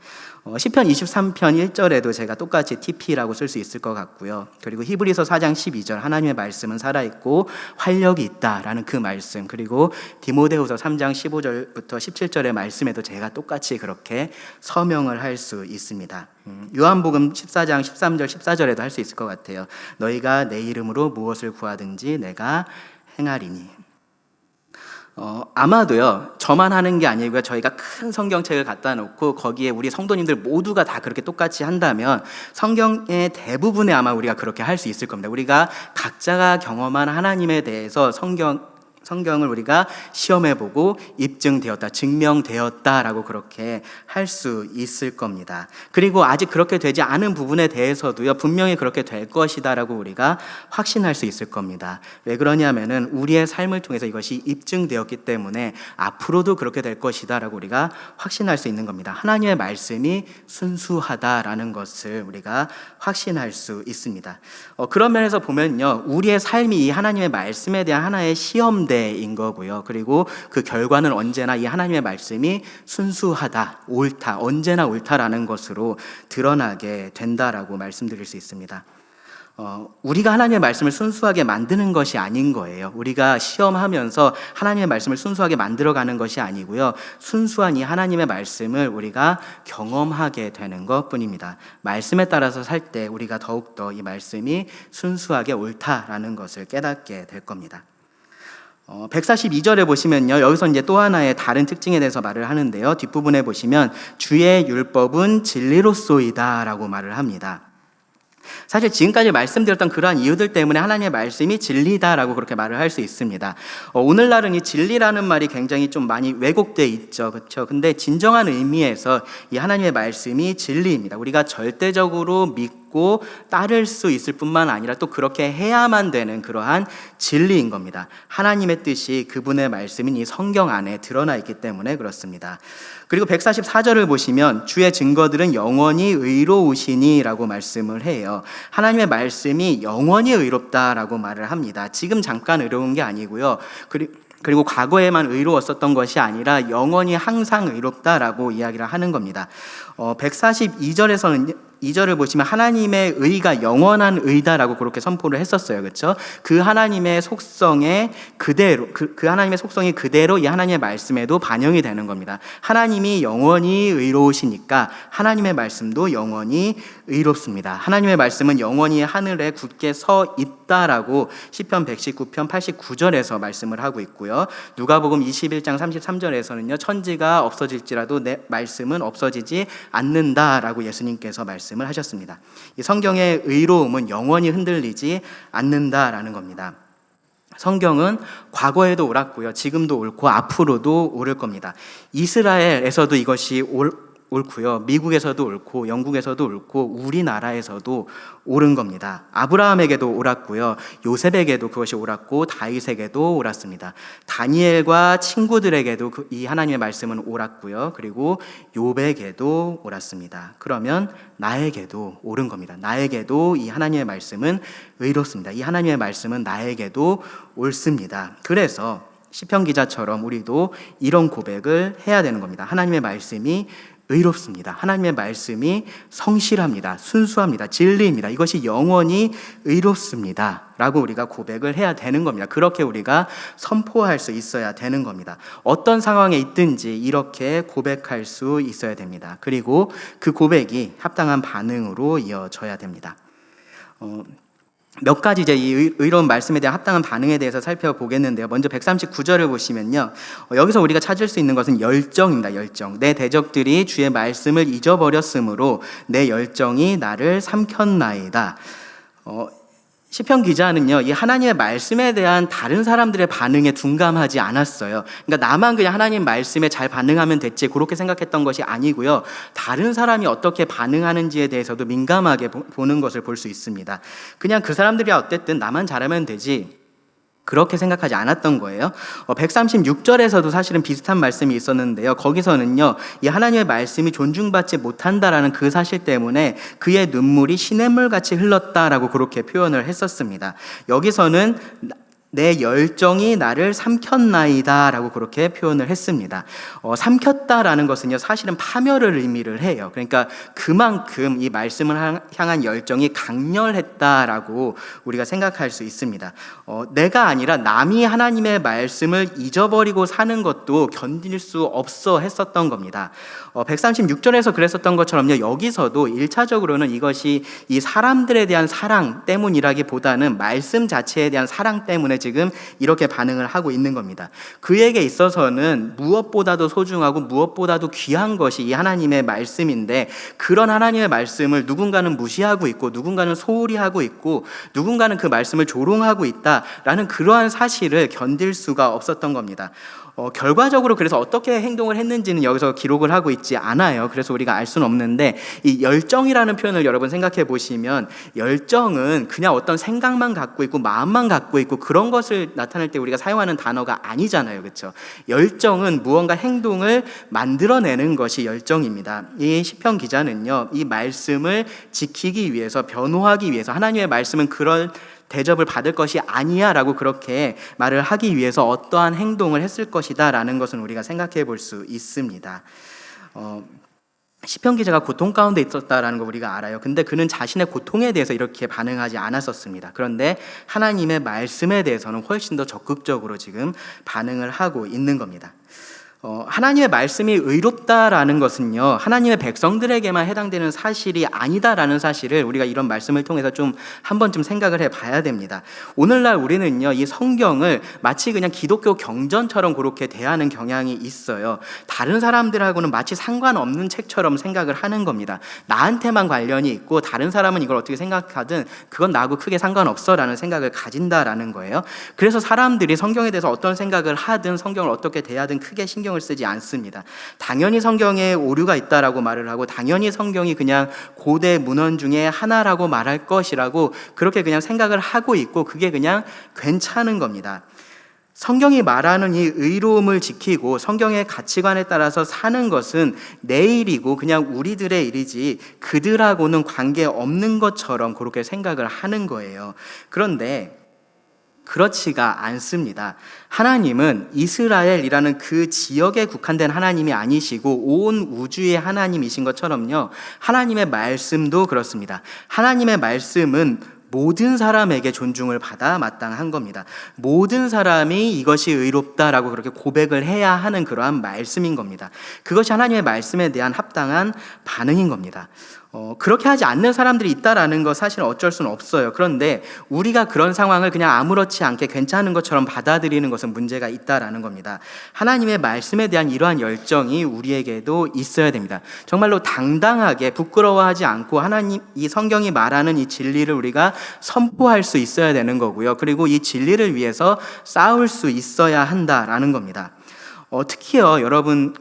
시편 23편 1절에도 제가 똑같이 TP라고 쓸 수 있을 것 같고요. 그리고 히브리서 4장 12절 하나님의 말씀은 살아있고 활력이 있다라는 그 말씀, 그리고 디모데후서 3장 15절부터 17절의 말씀에도 제가 똑같이 그렇게 서명을 할 수 있습니다. 요한복음 14장 13절 14절에도 할 수 있을 것 같아요. 너희가 내 이름으로 무엇을 구하든지 내가 행하리니. 아마도요, 저만 하는 게 아니고요, 저희가 큰 성경책을 갖다 놓고 거기에 우리 성도님들 모두가 다 그렇게 똑같이 한다면 성경의 대부분에 아마 우리가 그렇게 할 수 있을 겁니다. 우리가 각자가 경험한 하나님에 대해서 성경을 우리가 시험해보고 입증되었다, 증명되었다라고 그렇게 할 수 있을 겁니다. 그리고 아직 그렇게 되지 않은 부분에 대해서도요, 분명히 그렇게 될 것이다라고 우리가 확신할 수 있을 겁니다. 왜 그러냐면은 우리의 삶을 통해서 이것이 입증되었기 때문에 앞으로도 그렇게 될 것이다라고 우리가 확신할 수 있는 겁니다. 하나님의 말씀이 순수하다라는 것을 우리가 확신할 수 있습니다. 그런 면에서 보면요, 우리의 삶이 이 하나님의 말씀에 대한 하나의 시험대인 거고요. 그리고 그 결과는 언제나 이 하나님의 말씀이 순수하다, 옳다, 언제나 옳다라는 것으로 드러나게 된다라고 말씀드릴 수 있습니다. 우리가 하나님의 말씀을 순수하게 만드는 것이 아닌 거예요. 우리가 시험하면서 하나님의 말씀을 순수하게 만들어가는 것이 아니고요, 순수한 이 하나님의 말씀을 우리가 경험하게 되는 것뿐입니다. 말씀에 따라서 살 때 우리가 더욱더 이 말씀이 순수하게 옳다라는 것을 깨닫게 될 겁니다. 142절에 보시면요, 여기서 이제 또 하나의 다른 특징에 대해서 말을 하는데요, 뒷부분에 보시면 주의 율법은 진리로소이다 라고 말을 합니다. 사실 지금까지 말씀드렸던 그러한 이유들 때문에 하나님의 말씀이 진리다라고 그렇게 말을 할 수 있습니다. 오늘날은 이 진리라는 말이 굉장히 좀 많이 왜곡되어 있죠, 그렇죠? 근데 진정한 의미에서 이 하나님의 말씀이 진리입니다. 우리가 절대적으로 믿고 따를 수 있을 뿐만 아니라 또 그렇게 해야만 되는 그러한 진리인 겁니다. 하나님의 뜻이 그분의 말씀인 이 성경 안에 드러나 있기 때문에 그렇습니다. 그리고 144절을 보시면 주의 증거들은 영원히 의로우시니 라고 말씀을 해요. 하나님의 말씀이 영원히 의롭다라고 말을 합니다. 지금 잠깐 의로운 게 아니고요, 그리고 과거에만 의로웠었던 것이 아니라 영원히 항상 의롭다라고 이야기를 하는 겁니다. 142절에서는 2절을 보시면 하나님의 의가 영원한 의다라고 그렇게 선포를 했었어요. 그렇죠? 그 하나님의 속성에 그대로 그 하나님의 속성이 그대로 이 하나님의 말씀에도 반영이 되는 겁니다. 하나님이 영원히 의로우시니까 하나님의 말씀도 영원히 의롭습니다. 하나님의 말씀은 영원히 하늘에 굳게 서 있다라고 시편 119편 89절에서 말씀을 하고 있고요. 누가복음 21장 33절에서는요. 천지가 없어질지라도 내 말씀은 없어지지 않는다라고 예수님께서 말씀을 하셨습니다. 이 성경의 의로움은 영원히 흔들리지 않는다라는 겁니다. 성경은 과거에도 옳았고요. 지금도 옳고 앞으로도 옳을 겁니다. 이스라엘에서도 이것이 옳고요. 미국에서도 옳고 영국에서도 옳고 우리나라에서도 옳은 겁니다. 아브라함에게도 옳았고요. 요셉에게도 그것이 옳았고 다윗에게도 옳았습니다. 다니엘과 친구들에게도 이 하나님의 말씀은 옳았고요. 그리고 욥에게도 옳았습니다. 그러면 나에게도 옳은 겁니다. 나에게도 이 하나님의 말씀은 의롭습니다. 이 하나님의 말씀은 나에게도 옳습니다. 그래서 시편 기자처럼 우리도 이런 고백을 해야 되는 겁니다. 하나님의 말씀이 의롭습니다. 하나님의 말씀이 성실합니다. 순수합니다. 진리입니다. 이것이 영원히 의롭습니다. 라고 우리가 고백을 해야 되는 겁니다. 그렇게 우리가 선포할 수 있어야 되는 겁니다. 어떤 상황에 있든지 이렇게 고백할 수 있어야 됩니다. 그리고 그 고백이 합당한 반응으로 이어져야 됩니다. 몇 가지 이제 이 의로운 말씀에 대한 합당한 반응에 대해서 살펴보겠는데요. 먼저 139절을 보시면요. 여기서 우리가 찾을 수 있는 것은 열정입니다. 열정. 내 대적들이 주의 말씀을 잊어버렸으므로 내 열정이 나를 삼켰나이다. 시편 기자는요, 이 하나님의 말씀에 대한 다른 사람들의 반응에 둔감하지 않았어요. 그러니까 나만 그냥 하나님 말씀에 잘 반응하면 됐지 그렇게 생각했던 것이 아니고요. 다른 사람이 어떻게 반응하는지에 대해서도 민감하게 보는 것을 볼 수 있습니다. 그냥 그 사람들이 어쨌든 나만 잘하면 되지 그렇게 생각하지 않았던 거예요. 136절에서도 사실은 비슷한 말씀이 있었는데요. 거기서는요, 이 하나님의 말씀이 존중받지 못한다라는 그 사실 때문에 그의 눈물이 시냇물같이 흘렀다라고 그렇게 표현을 했었습니다. 여기서는 내 열정이 나를 삼켰나이다 라고 그렇게 표현을 했습니다. 삼켰다라는 것은요, 사실은 파멸을 의미를 해요. 그러니까 그만큼 이 말씀을 향한 열정이 강렬했다라고 우리가 생각할 수 있습니다. 내가 아니라 남이 하나님의 말씀을 잊어버리고 사는 것도 견딜 수 없어 했었던 겁니다. 136절에서 그랬었던 것처럼요, 여기서도 1차적으로는 이것이 이 사람들에 대한 사랑 때문이라기보다는 말씀 자체에 대한 사랑 때문에 지금 이렇게 반응을 하고 있는 겁니다. 그에게 있어서는 무엇보다도 소중하고 무엇보다도 귀한 것이 이 하나님의 말씀인데, 그런 하나님의 말씀을 누군가는 무시하고 있고 누군가는 소홀히 하고 있고 누군가는 그 말씀을 조롱하고 있다라는 그러한 사실을 견딜 수가 없었던 겁니다. 결과적으로 그래서 어떻게 행동을 했는지는 여기서 기록을 하고 있지 않아요. 그래서 우리가 알 수는 없는데, 이 열정이라는 표현을 여러분 생각해 보시면, 열정은 그냥 어떤 생각만 갖고 있고 마음만 갖고 있고 그런 것을 나타낼 때 우리가 사용하는 단어가 아니잖아요. 그렇죠? 열정은 무언가 행동을 만들어내는 것이 열정입니다. 이 시편 기자는요, 이 말씀을 지키기 위해서, 변호하기 위해서, 하나님의 말씀은 그런 대접을 받을 것이 아니야 라고 그렇게 말을 하기 위해서 어떠한 행동을 했을 것이다 라는 것은 우리가 생각해 볼 수 있습니다. 시편 기자가 고통 가운데 있었다라는 거 우리가 알아요. 근데 그는 자신의 고통에 대해서 이렇게 반응하지 않았었습니다. 그런데 하나님의 말씀에 대해서는 훨씬 더 적극적으로 지금 반응을 하고 있는 겁니다. 하나님의 말씀이 의롭다라는 것은요, 하나님의 백성들에게만 해당되는 사실이 아니다라는 사실을 우리가 이런 말씀을 통해서 좀 한 번쯤 생각을 해봐야 됩니다. 오늘날 우리는요, 이 성경을 마치 그냥 기독교 경전처럼 그렇게 대하는 경향이 있어요. 다른 사람들하고는 마치 상관없는 책처럼 생각을 하는 겁니다. 나한테만 관련이 있고 다른 사람은 이걸 어떻게 생각하든 그건 나하고 크게 상관없어 라는 생각을 가진다라는 거예요. 그래서 사람들이 성경에 대해서 어떤 생각을 하든 성경을 어떻게 대하든 크게 신경을 쓰지 않습니다. 당연히 성경에 오류가 있다라고 말을 하고, 당연히 성경이 그냥 고대 문헌 중에 하나라고 말할 것이라고 그렇게 그냥 생각을 하고 있고, 그게 그냥 괜찮은 겁니다. 성경이 말하는 이 의로움을 지키고 성경의 가치관에 따라서 사는 것은 내 일이고 그냥 우리들의 일이지 그들하고는 관계없는 것처럼 그렇게 생각을 하는 거예요. 그런데 그렇지가 않습니다. 하나님은 이스라엘이라는 그 지역에 국한된 하나님이 아니시고 온 우주의 하나님이신 것처럼요, 하나님의 말씀도 그렇습니다. 하나님의 말씀은 모든 사람에게 존중을 받아 마땅한 겁니다. 모든 사람이 이것이 의롭다라고 그렇게 고백을 해야 하는 그러한 말씀인 겁니다. 그것이 하나님의 말씀에 대한 합당한 반응인 겁니다. 그렇게 하지 않는 사람들이 있다라는 거 사실 어쩔 수는 없어요. 그런데 우리가 그런 상황을 그냥 아무렇지 않게 괜찮은 것처럼 받아들이는 것은 문제가 있다라는 겁니다. 하나님의 말씀에 대한 이러한 열정이 우리에게도 있어야 됩니다. 정말로 당당하게 부끄러워하지 않고 하나님, 이 성경이 말하는 이 진리를 우리가 선포할 수 있어야 되는 거고요. 그리고 이 진리를 위해서 싸울 수 있어야 한다라는 겁니다. 특히요, 여러분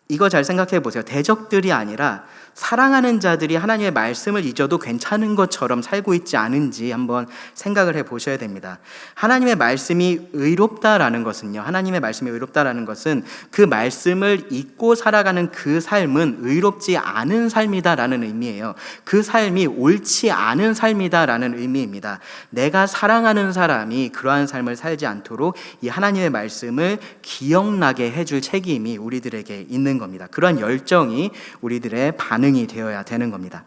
이거 잘 생각해 보세요. 대적들이 아니라 사랑하는 자들이 하나님의 말씀을 잊어도 괜찮은 것처럼 살고 있지 않은지 한번 생각을 해 보셔야 됩니다. 하나님의 말씀이 의롭다라는 것은요, 하나님의 말씀이 의롭다라는 것은 그 말씀을 잊고 살아가는 그 삶은 의롭지 않은 삶이다라는 의미예요. 그 삶이 옳지 않은 삶이다라는 의미입니다. 내가 사랑하는 사람이 그러한 삶을 살지 않도록 이 하나님의 말씀을 기억나게 해줄 책임이 우리들에게 있는 겁니다. 그러한 열정이 우리들의 반응이 되어야 되는 겁니다.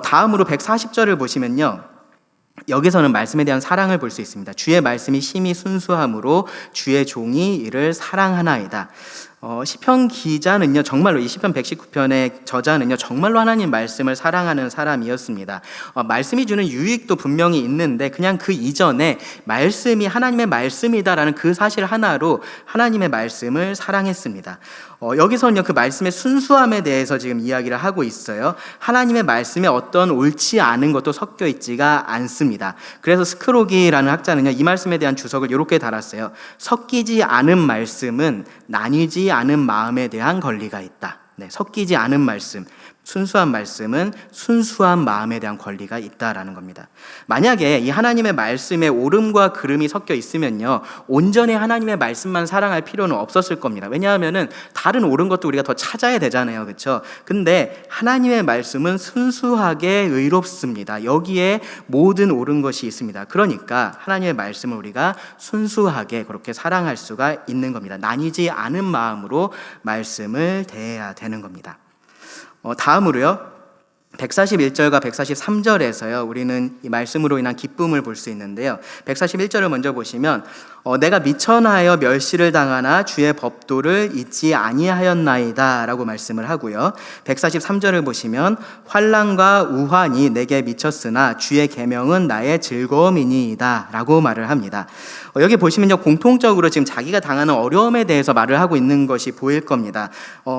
다음으로 140절을 보시면요, 여기서는 말씀에 대한 사랑을 볼 수 있습니다. 주의 말씀이 심히 순수함으로 주의 종이 이를 사랑하나이다. 시편 기자는요, 정말로 이 시편 119편의 저자는요, 정말로 하나님 말씀을 사랑하는 사람이었습니다. 말씀이 주는 유익도 분명히 있는데 그냥 그 이전에 말씀이 하나님의 말씀이다라는 그 사실 하나로 하나님의 말씀을 사랑했습니다. 여기서는요, 그 말씀의 순수함에 대해서 지금 이야기를 하고 있어요. 하나님의 말씀에 어떤 옳지 않은 것도 섞여 있지가 않습니다. 그래서 스크로기라는 학자는요, 이 말씀에 대한 주석을 이렇게 달았어요. 섞이지 않은 말씀은 나뉘지 않은 마음에 대한 권리가 있다. 섞이지 않은 말씀, 순수한 말씀은 순수한 마음에 대한 권리가 있다라는 겁니다. 만약에 이 하나님의 말씀에 옳음과 그름이 섞여 있으면요, 온전히 하나님의 말씀만 사랑할 필요는 없었을 겁니다. 왜냐하면은 다른 옳은 것도 우리가 더 찾아야 되잖아요, 그렇죠? 근데 하나님의 말씀은 순수하게 의롭습니다. 여기에 모든 옳은 것이 있습니다. 그러니까 하나님의 말씀을 우리가 순수하게 그렇게 사랑할 수가 있는 겁니다. 나뉘지 않은 마음으로 말씀을 대해야 되는 겁니다. 다음으로요, 141절과 143절에서요, 우리는 이 말씀으로 인한 기쁨을 볼 수 있는데요. 141절을 먼저 보시면 내가 미천하여 멸시를 당하나 주의 법도를 잊지 아니하였나이다 라고 말씀을 하고요. 143절을 보시면 환난과 우환이 내게 미쳤으나 주의 계명은 나의 즐거움이니이다 라고 말을 합니다. 여기 보시면요, 공통적으로 지금 자기가 당하는 어려움에 대해서 말을 하고 있는 것이 보일 겁니다.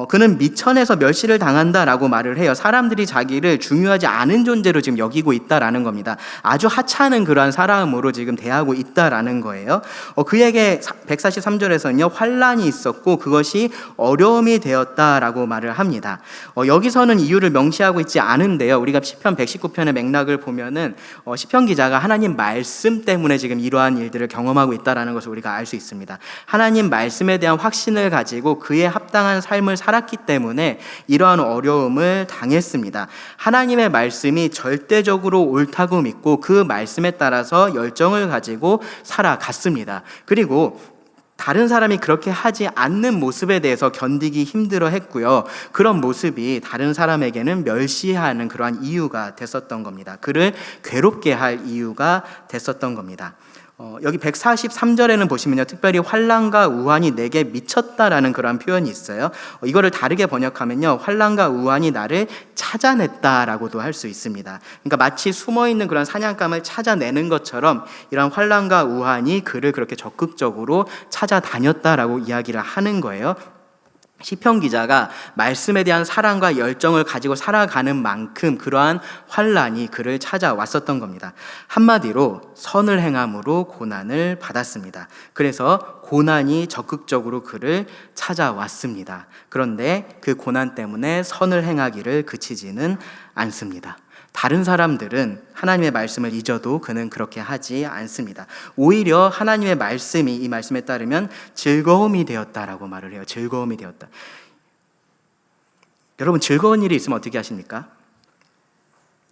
그는 미천에서 멸시를 당한다라고 말을 해요. 사람들이 자기를 중요하지 않은 존재로 지금 여기고 있다라는 겁니다. 아주 하찮은 그러한 사람으로 지금 대하고 있다라는 거예요. 그에게 143절에서는요, 환난이 있었고 그것이 어려움이 되었다라고 말을 합니다. 여기서는 이유를 명시하고 있지 않은데요, 우리가 시편 119편의 맥락을 보면은 시편 기자가 하나님 말씀 때문에 지금 이러한 일들을 경험하고 있다라는 것을 우리가 알 수 있습니다. 하나님 말씀에 대한 확신을 가지고 그에 합당한 삶을 살았기 때문에 이러한 어려움을 당했습니다. 하나님의 말씀이 절대적으로 옳다고 믿고 그 말씀에 따라서 열정을 가지고 살아갔습니다. 그리고 다른 사람이 그렇게 하지 않는 모습에 대해서 견디기 힘들어 했고요. 그런 모습이 다른 사람에게는 멸시하는 그러한 이유가 됐었던 겁니다. 그를 괴롭게 할 이유가 됐었던 겁니다. 여기 143절에는 보시면요, 특별히 환난과 우환이 내게 미쳤다라는 그런 표현이 있어요. 이거를 다르게 번역하면요, 환난과 우환이 나를 찾아냈다라고도 할 수 있습니다. 그러니까 마치 숨어있는 그런 사냥감을 찾아내는 것처럼 이런 환난과 우환이 그를 그렇게 적극적으로 찾아다녔다라고 이야기를 하는 거예요. 시편 기자가 말씀에 대한 사랑과 열정을 가지고 살아가는 만큼 그러한 환난이 그를 찾아왔었던 겁니다. 한마디로 선을 행함으로 고난을 받았습니다. 그래서 고난이 적극적으로 그를 찾아왔습니다. 그런데 그 고난 때문에 선을 행하기를 그치지는 않습니다. 다른 사람들은 하나님의 말씀을 잊어도 그는 그렇게 하지 않습니다. 오히려 하나님의 말씀이 이 말씀에 따르면 즐거움이 되었다라고 말을 해요. 즐거움이 되었다. 여러분, 즐거운 일이 있으면 어떻게 하십니까?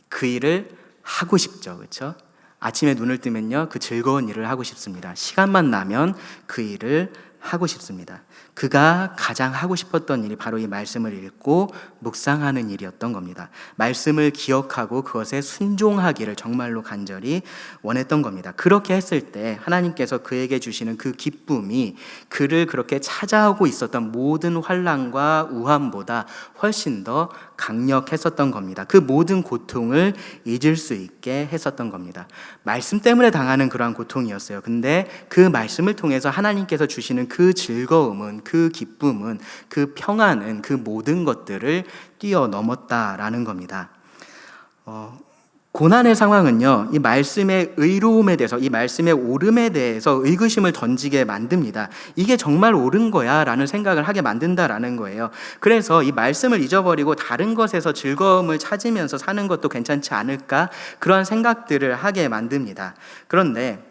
그 일을 하고 싶죠, 그렇죠? 아침에 눈을 뜨면요, 그 즐거운 일을 하고 싶습니다. 시간만 나면 그 일을 하고 싶습니다. 그가 가장 하고 싶었던 일이 바로 이 말씀을 읽고 묵상하는 일이었던 겁니다. 말씀을 기억하고 그것에 순종하기를 정말로 간절히 원했던 겁니다. 그렇게 했을 때 하나님께서 그에게 주시는 그 기쁨이 그를 그렇게 찾아오고 있었던 모든 환난과 우환보다 훨씬 더 강력했었던 겁니다. 그 모든 고통을 잊을 수 있게 했었던 겁니다. 말씀 때문에 당하는 그러한 고통이었어요. 근데 그 말씀을 통해서 하나님께서 주시는 그 즐거움은, 그 기쁨은, 그 평안은 그 모든 것들을 뛰어넘었다라는 겁니다. 고난의 상황은요, 이 말씀의 의로움에 대해서, 이 말씀의 옳음에 대해서 의구심을 던지게 만듭니다. 이게 정말 옳은 거야 라는 생각을 하게 만든다라는 거예요. 그래서 이 말씀을 잊어버리고 다른 것에서 즐거움을 찾으면서 사는 것도 괜찮지 않을까, 그런 생각들을 하게 만듭니다. 그런데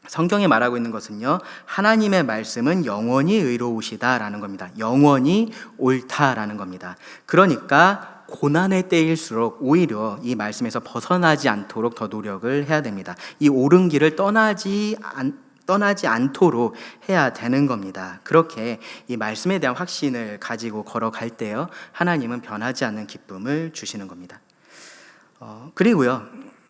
성경이 말하고 있는 것은요, 하나님의 말씀은 영원히 의로우시다라는 겁니다. 영원히 옳다라는 겁니다. 그러니까 고난의 때일수록 오히려 이 말씀에서 벗어나지 않도록 더 노력을 해야 됩니다. 이 옳은 길을 떠나지 않도록 해야 되는 겁니다. 그렇게 이 말씀에 대한 확신을 가지고 걸어갈 때요, 하나님은 변하지 않는 기쁨을 주시는 겁니다. 그리고요,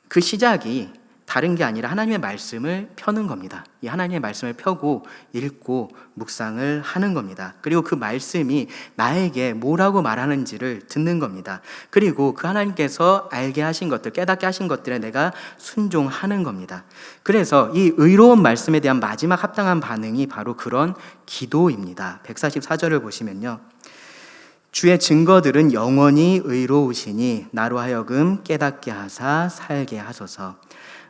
그 시작이 다른 게 아니라 하나님의 말씀을 펴는 겁니다. 이 하나님의 말씀을 펴고 읽고 묵상을 하는 겁니다. 그리고 그 말씀이 나에게 뭐라고 말하는지를 듣는 겁니다. 그리고 그 하나님께서 알게 하신 것들, 깨닫게 하신 것들에 내가 순종하는 겁니다. 그래서 이 의로운 말씀에 대한 마지막 합당한 반응이 바로 그런 기도입니다. 144절을 보시면요, 주의 증거들은 영원히 의로우시니 나로 하여금 깨닫게 하사 살게 하소서.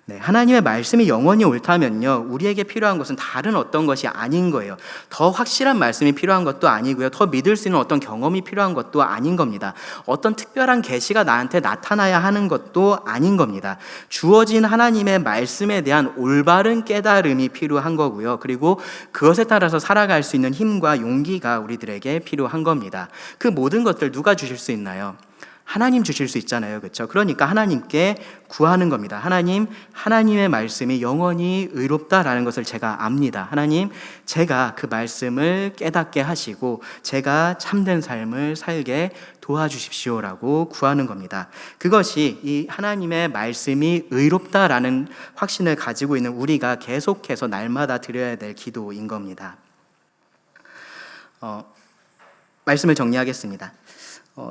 네, 하나님의 말씀이 영원히 옳다면요, 우리에게 필요한 것은 다른 어떤 것이 아닌 거예요. 더 확실한 말씀이 필요한 것도 아니고요, 더 믿을 수 있는 어떤 경험이 필요한 것도 아닌 겁니다. 어떤 특별한 계시가 나한테 나타나야 하는 것도 아닌 겁니다. 주어진 하나님의 말씀에 대한 올바른 깨달음이 필요한 거고요, 그리고 그것에 따라서 살아갈 수 있는 힘과 용기가 우리들에게 필요한 겁니다. 그 모든 것들 누가 주실 수 있나요? 하나님 주실 수 있잖아요. 그렇죠? 그러니까 하나님께 구하는 겁니다. 하나님, 하나님의 말씀이 영원히 의롭다라는 것을 제가 압니다. 하나님, 제가 그 말씀을 깨닫게 하시고 제가 참된 삶을 살게 도와주십시오라고 구하는 겁니다. 그것이 이 하나님의 말씀이 의롭다라는 확신을 가지고 있는 우리가 계속해서 날마다 드려야 될 기도인 겁니다. 말씀을 정리하겠습니다.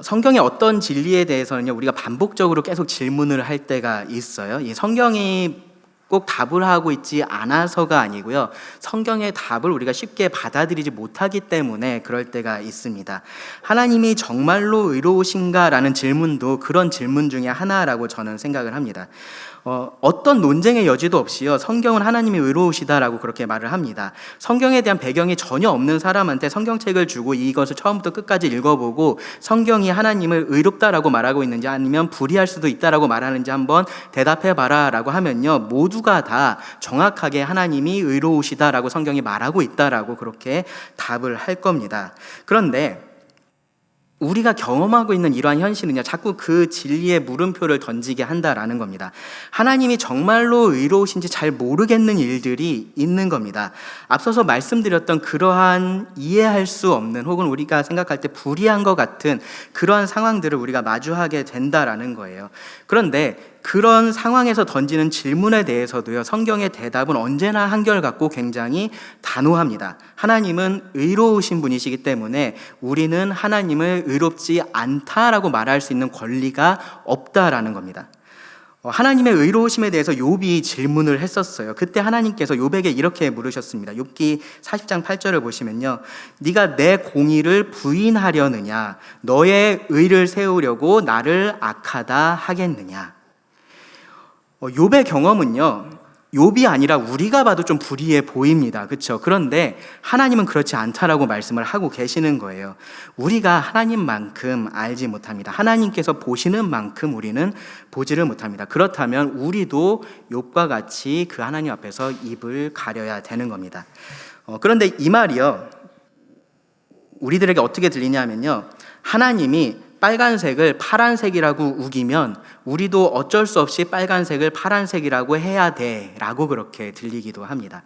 성경의 어떤 진리에 대해서는요, 우리가 반복적으로 계속 질문을 할 때가 있어요. 이 성경이 꼭 답을 하고 있지 않아서가 아니고요, 성경의 답을 우리가 쉽게 받아들이지 못하기 때문에 그럴 때가 있습니다. 하나님이 정말로 의로우신가라는 질문도 그런 질문 중에 하나라고 저는 생각을 합니다. 어떤 논쟁의 여지도 없이요, 성경은 하나님이 의로우시다라고 그렇게 말을 합니다. 성경에 대한 배경이 전혀 없는 사람한테 성경책을 주고 이것을 처음부터 끝까지 읽어보고 성경이 하나님을 의롭다라고 말하고 있는지 아니면 불의할 수도 있다라고 말하는지 한번 대답해봐라 라고 하면요, 모두가 다 정확하게 하나님이 의로우시다라고 성경이 말하고 있다라고 그렇게 답을 할 겁니다. 그런데 우리가 경험하고 있는 이러한 현실은요, 자꾸 그 진리의 물음표를 던지게 한다라는 겁니다. 하나님이 정말로 의로우신지 잘 모르겠는 일들이 있는 겁니다. 앞서서 말씀드렸던 그러한 이해할 수 없는, 혹은 우리가 생각할 때 불이한 것 같은 그러한 상황들을 우리가 마주하게 된다라는 거예요. 그런데 그런 상황에서 던지는 질문에 대해서도요, 성경의 대답은 언제나 한결같고 굉장히 단호합니다. 하나님은 의로우신 분이시기 때문에 우리는 하나님을 의롭지 않다라고 말할 수 있는 권리가 없다라는 겁니다. 하나님의 의로우심에 대해서 욥이 질문을 했었어요. 그때 하나님께서 욥에게 이렇게 물으셨습니다. 욥기 40장 8절을 보시면요, 네가 내 공의를 부인하려느냐, 너의 의를 세우려고 나를 악하다 하겠느냐. 욥의 경험은요, 욥이 아니라 우리가 봐도 좀 불의해 보입니다. 그렇죠? 그런데 하나님은 그렇지 않다라고 말씀을 하고 계시는 거예요. 우리가 하나님만큼 알지 못합니다. 하나님께서 보시는 만큼 우리는 보지를 못합니다. 그렇다면 우리도 욥과 같이 그 하나님 앞에서 입을 가려야 되는 겁니다. 그런데 이 말이요, 우리들에게 어떻게 들리냐면요, 하나님이 빨간색을 파란색이라고 우기면 우리도 어쩔 수 없이 빨간색을 파란색이라고 해야 돼라고 그렇게 들리기도 합니다.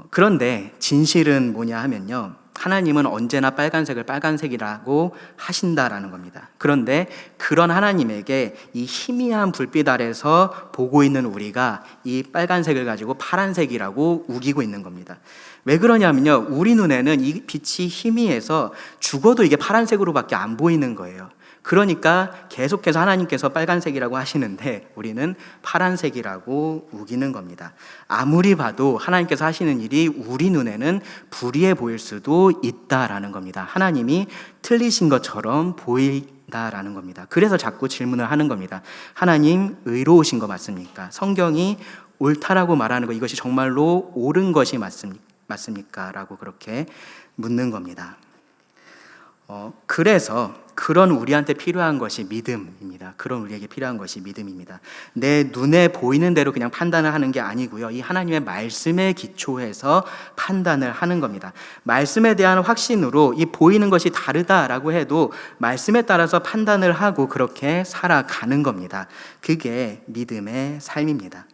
그런데 진실은 뭐냐 하면요, 하나님은 언제나 빨간색을 빨간색이라고 하신다라는 겁니다. 그런데 그런 하나님에게 이 희미한 불빛 아래서 보고 있는 우리가 이 빨간색을 가지고 파란색이라고 우기고 있는 겁니다. 왜 그러냐면요, 우리 눈에는 이 빛이 희미해서 죽어도 이게 파란색으로밖에 안 보이는 거예요. 그러니까 계속해서 하나님께서 빨간색이라고 하시는데 우리는 파란색이라고 우기는 겁니다. 아무리 봐도 하나님께서 하시는 일이 우리 눈에는 불의해 보일 수도 있다라는 겁니다. 하나님이 틀리신 것처럼 보인다라는 겁니다. 그래서 자꾸 질문을 하는 겁니다. 하나님, 의로우신 거 맞습니까? 성경이 옳다라고 말하는 거, 이것이 정말로 옳은 것이 맞습니까? 라고 그렇게 묻는 겁니다. 그래서 그런 우리한테 필요한 것이 믿음입니다. 그런 우리에게 필요한 것이 믿음입니다. 내 눈에 보이는 대로 그냥 판단을 하는 게 아니고요, 이 하나님의 말씀에 기초해서 판단을 하는 겁니다. 말씀에 대한 확신으로 이 보이는 것이 다르다라고 해도 말씀에 따라서 판단을 하고 그렇게 살아가는 겁니다. 그게 믿음의 삶입니다.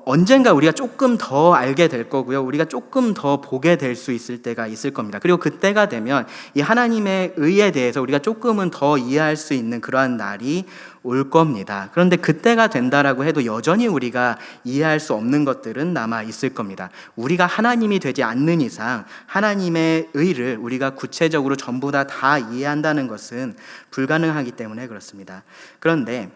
언젠가 우리가 조금 더 알게 될 거고요, 우리가 조금 더 보게 될 수 있을 때가 있을 겁니다. 그리고 그때가 되면 이 하나님의 의에 대해서 우리가 조금은 더 이해할 수 있는 그러한 날이 올 겁니다. 그런데 그때가 된다라고 해도 여전히 우리가 이해할 수 없는 것들은 남아 있을 겁니다. 우리가 하나님이 되지 않는 이상 하나님의 의를 우리가 구체적으로 전부 다 이해한다는 것은 불가능하기 때문에 그렇습니다. 그런데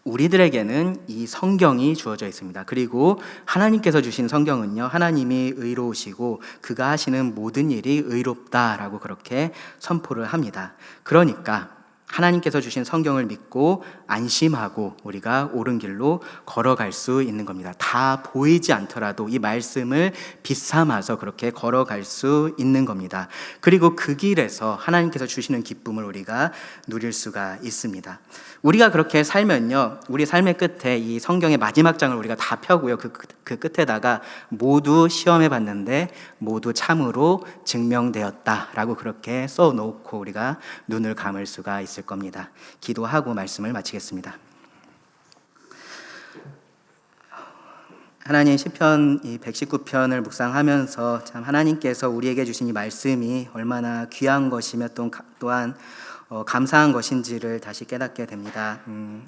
우리들에게는 이 성경이 주어져 있습니다. 그리고 하나님께서 주신 성경은요, 하나님이 의로우시고 그가 하시는 모든 일이 의롭다라고 그렇게 선포를 합니다. 그러니까 하나님께서 주신 성경을 믿고 안심하고 우리가 옳은 길로 걸어갈 수 있는 겁니다. 다 보이지 않더라도 이 말씀을 비삼아서 그렇게 걸어갈 수 있는 겁니다. 그리고 그 길에서 하나님께서 주시는 기쁨을 우리가 누릴 수가 있습니다. 우리가 그렇게 살면요, 우리 삶의 끝에 이 성경의 마지막 장을 우리가 다 펴고요, 그 끝에다가 모두 시험해 봤는데 모두 참으로 증명되었다라고 그렇게 써놓고 우리가 눈을 감을 수가 있을 겁니다. 기도하고 말씀을 마치겠습니다. 하나님, 시편 119편을 묵상하면서 참 하나님께서 우리에게 주신 이 말씀이 얼마나 귀한 것이며 또한 감사한 것인지를 다시 깨닫게 됩니다.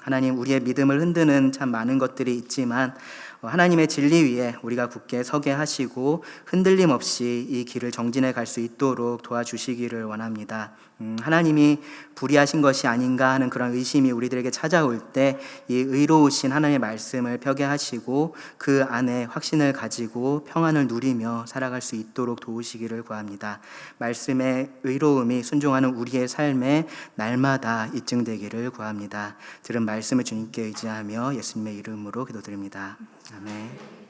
하나님, 우리의 믿음을 흔드는 참 많은 것들이 있지만 하나님의 진리 위에 우리가 굳게 서게 하시고 흔들림 없이 이 길을 정진해 갈 수 있도록 도와주시기를 원합니다. 하나님이 불의하신 것이 아닌가 하는 그런 의심이 우리들에게 찾아올 때 이 의로우신 하나님의 말씀을 펴게 하시고 그 안에 확신을 가지고 평안을 누리며 살아갈 수 있도록 도우시기를 구합니다. 말씀의 의로움이 순종하는 우리의 삶에 날마다 입증되기를 구합니다. 들은 말씀을 주님께 의지하며 예수님의 이름으로 기도드립니다. 아멘.